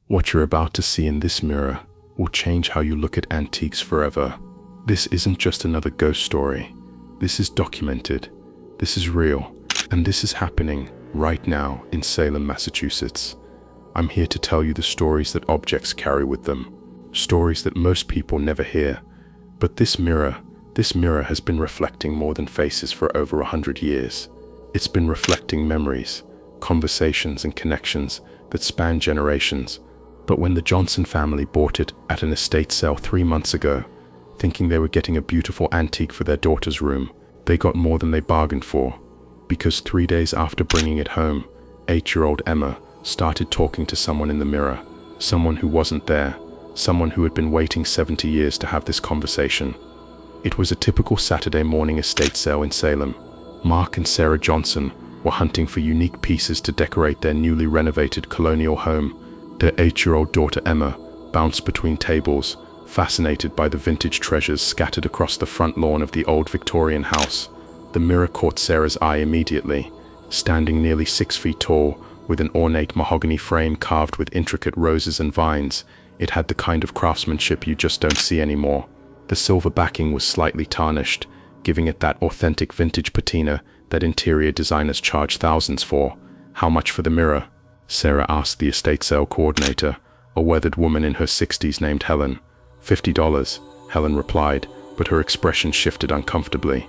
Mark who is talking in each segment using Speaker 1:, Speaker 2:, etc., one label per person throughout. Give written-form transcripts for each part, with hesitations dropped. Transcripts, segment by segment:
Speaker 1: What you're about to see in this mirror will change how you look at antiques forever. This isn't just another ghost story. This is documented, this is real, and this is happening right now in Salem, Massachusetts. I'm here to tell you the stories that objects carry with them, stories that most people never hear. But this mirror has been reflecting more than faces for over 100 years. It's been reflecting memories, conversations, and connections that span generations. But when the Johnson family bought it at an estate sale 3 months ago, thinking they were getting a beautiful antique for their daughter's room, they got more than they bargained for. Because 3 days after bringing it home, 8-year-old Emma started talking to someone in the mirror, someone who wasn't there, someone who had been waiting 70 years to have this conversation. It was a typical Saturday morning estate sale in Salem. Mark and Sarah Johnson were hunting for unique pieces to decorate their newly renovated colonial home. Their 8-year-old daughter Emma bounced between tables, fascinated by the vintage treasures scattered across the front lawn of the old Victorian house. The mirror caught Sarah's eye immediately. Standing nearly 6 feet tall, with an ornate mahogany frame carved with intricate roses and vines, it had the kind of craftsmanship you just don't see anymore. The silver backing was slightly tarnished, giving it that authentic vintage patina that interior designers charge thousands for. How much for the mirror? Sarah asked the estate sale coordinator, a weathered woman in her 60s named Helen. $50, Helen replied, but her expression shifted uncomfortably.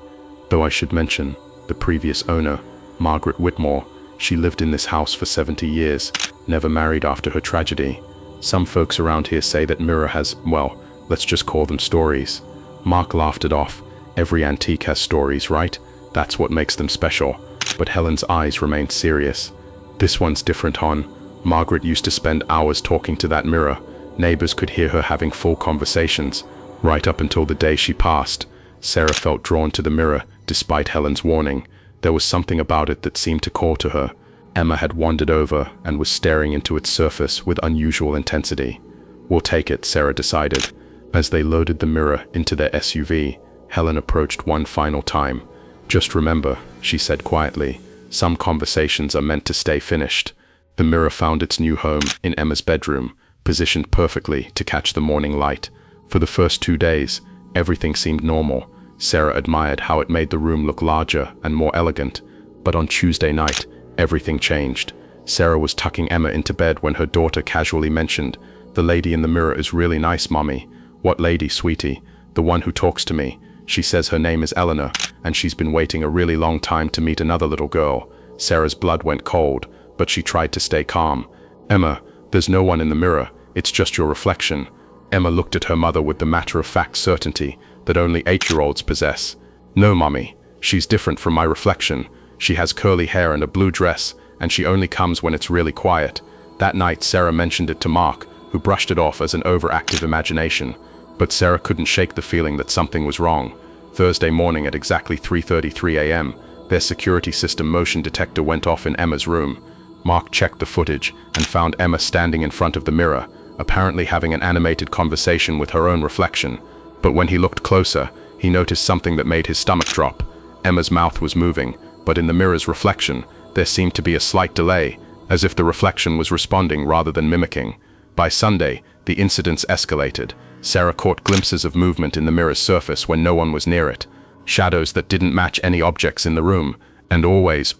Speaker 1: Though I should mention, the previous owner, Margaret Whitmore, she lived in this house for 70 years, never married after her tragedy. Some folks around here say that mirror has, well, let's just call them stories. Mark laughed it off. Every antique has stories, right? That's what makes them special. But Helen's eyes remained serious. This one's different, hon. Margaret used to spend hours talking to that mirror. Neighbors could hear her having full conversations, right up until the day she passed. Sarah felt drawn to the mirror, despite Helen's warning. There was something about it that seemed to call to her. Emma had wandered over and was staring into its surface with unusual intensity. We'll take it, Sarah decided. As they loaded the mirror into their SUV, Helen approached one final time. Just remember, she said quietly, some conversations are meant to stay finished. The mirror found its new home in Emma's bedroom, positioned perfectly to catch the morning light. For the first 2 days, everything seemed normal. Sarah admired how it made the room look larger and more elegant. But on Tuesday night, everything changed. Sarah was tucking Emma into bed when her daughter casually mentioned, "The lady in the mirror is really nice, Mommy." "What lady, sweetie?" "The one who talks to me. She says her name is Eleanor, and she's been waiting a really long time to meet another little girl." Sarah's blood went cold, but she tried to stay calm. "Emma, there's no one in the mirror. It's just your reflection." Emma looked at her mother with the matter-of-fact certainty that only 8-year-olds possess. "No, Mommy. She's different from my reflection. She has curly hair and a blue dress, and she only comes when it's really quiet." That night, Sarah mentioned it to Mark, who brushed it off as an overactive imagination. But Sarah couldn't shake the feeling that something was wrong. Thursday morning at exactly 3:33 a.m., their security system motion detector went off in Emma's room. Mark checked the footage and found Emma standing in front of the mirror, apparently having an animated conversation with her own reflection. But when he looked closer, he noticed something that made his stomach drop. Emma's mouth was moving, but in the mirror's reflection, there seemed to be a slight delay, as if the reflection was responding rather than mimicking. By Sunday, the incidents escalated. Sarah caught glimpses of movement in the mirror's surface when no one was near it, shadows that didn't match any objects in the room, and always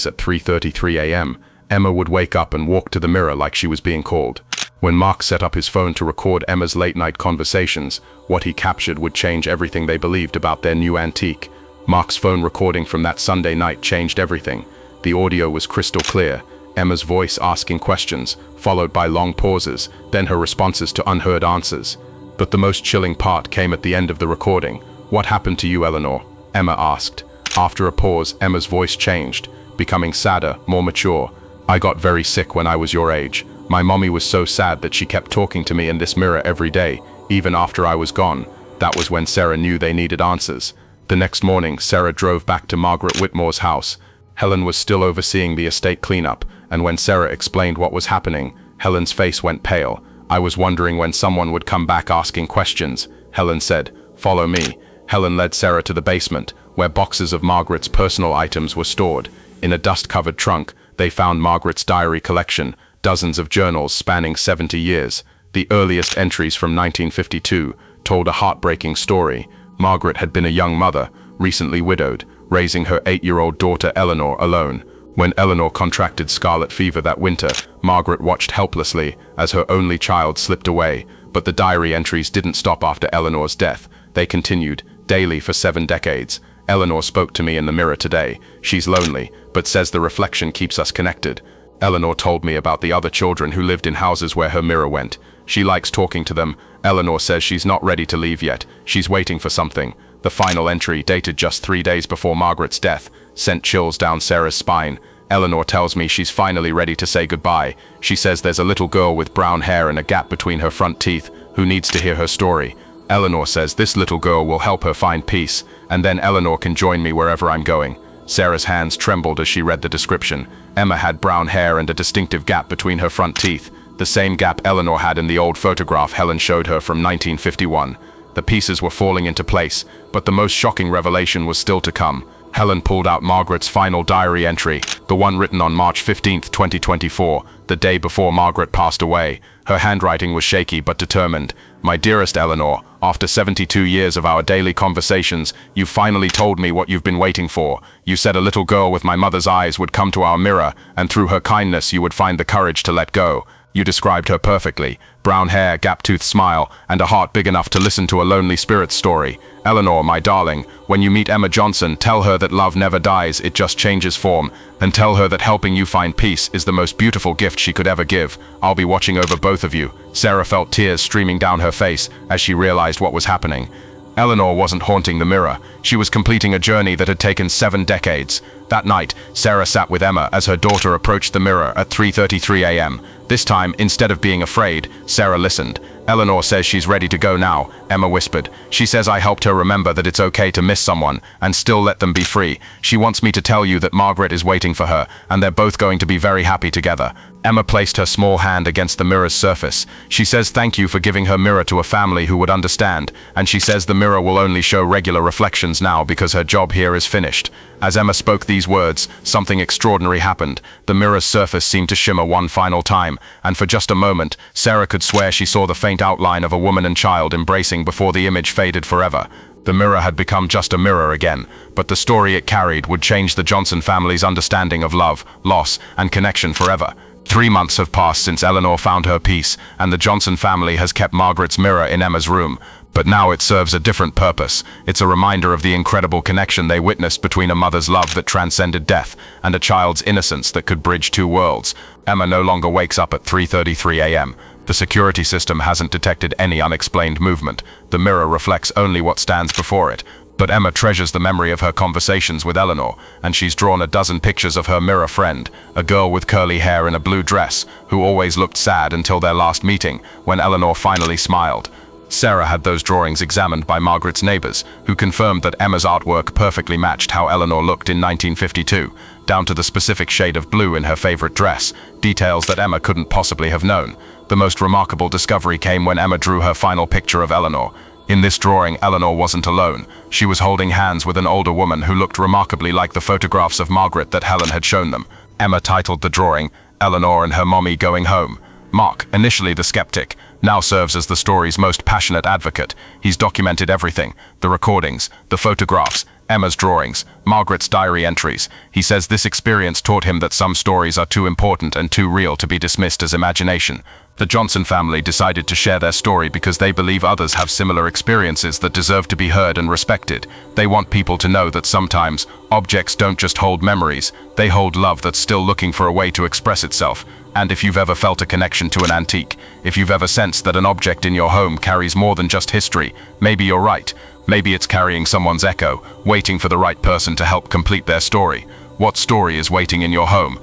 Speaker 1: at 3:33 a.m., Emma would wake up and walk to the mirror like she was being called. When Mark set up his phone to record Emma's late-night conversations, what he captured would change everything they believed about their new antique. Mark's phone recording from that Sunday night changed everything. The audio was crystal clear, Emma's voice asking questions, followed by long pauses, then her responses to unheard answers. But the most chilling part came at the end of the recording. "What happened to you, Eleanor?" Emma asked. After a pause, Emma's voice changed, becoming sadder, more mature. "I got very sick when I was your age. My mommy was so sad that she kept talking to me in this mirror every day, even after I was gone." That was when Sarah knew they needed answers. The next morning, Sarah drove back to Margaret Whitmore's house. Helen was still overseeing the estate cleanup, and when Sarah explained what was happening, Helen's face went pale. "I was wondering when someone would come back asking questions," Helen said. "Follow me." Helen led Sarah to the basement, where boxes of Margaret's personal items were stored. In a dust-covered trunk, they found Margaret's diary collection, dozens of journals spanning 70 years. The earliest entries from 1952 told a heartbreaking story. Margaret had been a young mother, recently widowed, raising her 8-year-old daughter Eleanor alone. When Eleanor contracted scarlet fever that winter, Margaret watched helplessly as her only child slipped away. But the diary entries didn't stop after Eleanor's death. They continued, daily for 7 decades. Eleanor spoke to me in the mirror today. She's lonely, but says the reflection keeps us connected. Eleanor told me about the other children who lived in houses where her mirror went. She likes talking to them. Eleanor says she's not ready to leave yet. She's waiting for something. The final entry, dated just 3 days before Margaret's death, sent chills down Sarah's spine. Eleanor tells me she's finally ready to say goodbye. She says there's a little girl with brown hair and a gap between her front teeth who needs to hear her story. Eleanor says this little girl will help her find peace, and then Eleanor can join me wherever I'm going. Sarah's hands trembled as she read the description. Emma had brown hair and a distinctive gap between her front teeth, the same gap Eleanor had in the old photograph Helen showed her from 1951. The pieces were falling into place, but the most shocking revelation was still to come. Helen pulled out Margaret's final diary entry, the one written on March 15, 2024, the day before Margaret passed away. Her handwriting was shaky but determined. "My dearest Eleanor, after 72 years of our daily conversations, you finally told me what you've been waiting for. You said a little girl with my mother's eyes would come to our mirror, and through her kindness you would find the courage to let go. You described her perfectly. Brown hair, gap-toothed smile, and a heart big enough to listen to a lonely spirit's story. Eleanor, my darling, when you meet Emma Johnson, tell her that love never dies, it just changes form, and tell her that helping you find peace is the most beautiful gift she could ever give. I'll be watching over both of you." Sarah felt tears streaming down her face as she realized what was happening. Eleanor wasn't haunting the mirror. She was completing a journey that had taken 7 decades. That night, Sarah sat with Emma as her daughter approached the mirror at 3:33 a.m. This time, instead of being afraid, Sarah listened. "Eleanor says she's ready to go now," Emma whispered. "She says I helped her remember that it's okay to miss someone and still let them be free. She wants me to tell you that Margaret is waiting for her, and they're both going to be very happy together." Emma placed her small hand against the mirror's surface. She says thank you for giving her mirror to a family who would understand, and she says the mirror will only show regular reflections now because her job here is finished. As Emma spoke these words, something extraordinary happened. The mirror's surface seemed to shimmer one final time, and for just a moment, Sarah could swear she saw the faint outline of a woman and child embracing before the image faded forever. The mirror had become just a mirror again, but the story it carried would change the Johnson family's understanding of love, loss, and connection forever. 3 months have passed since Eleanor found her peace, and the Johnson family has kept Margaret's mirror in Emma's room. But now it serves a different purpose. It's a reminder of the incredible connection they witnessed between a mother's love that transcended death and a child's innocence that could bridge 2 worlds. Emma no longer wakes up at 3:33 a.m. The security system hasn't detected any unexplained movement. The mirror reflects only what stands before it. But Emma treasures the memory of her conversations with Eleanor, and she's drawn a dozen pictures of her mirror friend, a girl with curly hair in a blue dress, who always looked sad until their last meeting, when Eleanor finally smiled. Sarah had those drawings examined by Margaret's neighbors, who confirmed that Emma's artwork perfectly matched how Eleanor looked in 1952, down to the specific shade of blue in her favorite dress, details that Emma couldn't possibly have known. The most remarkable discovery came when Emma drew her final picture of Eleanor. In this drawing, Eleanor wasn't alone. She was holding hands with an older woman who looked remarkably like the photographs of Margaret that Helen had shown them. Emma titled the drawing, "Eleanor and Her Mommy Going Home." Mark, initially the skeptic, now serves as the story's most passionate advocate. He's documented everything: the recordings, the photographs, Emma's drawings, Margaret's diary entries. He says this experience taught him that some stories are too important and too real to be dismissed as imagination. The Johnson family decided to share their story because they believe others have similar experiences that deserve to be heard and respected. They want people to know that sometimes objects don't just hold memories, they hold love that's still looking for a way to express itself. And if you've ever felt a connection to an antique, if you've ever sensed that an object in your home carries more than just history, maybe you're right. Maybe it's carrying someone's echo, waiting for the right person to help complete their story. What story is waiting in your home?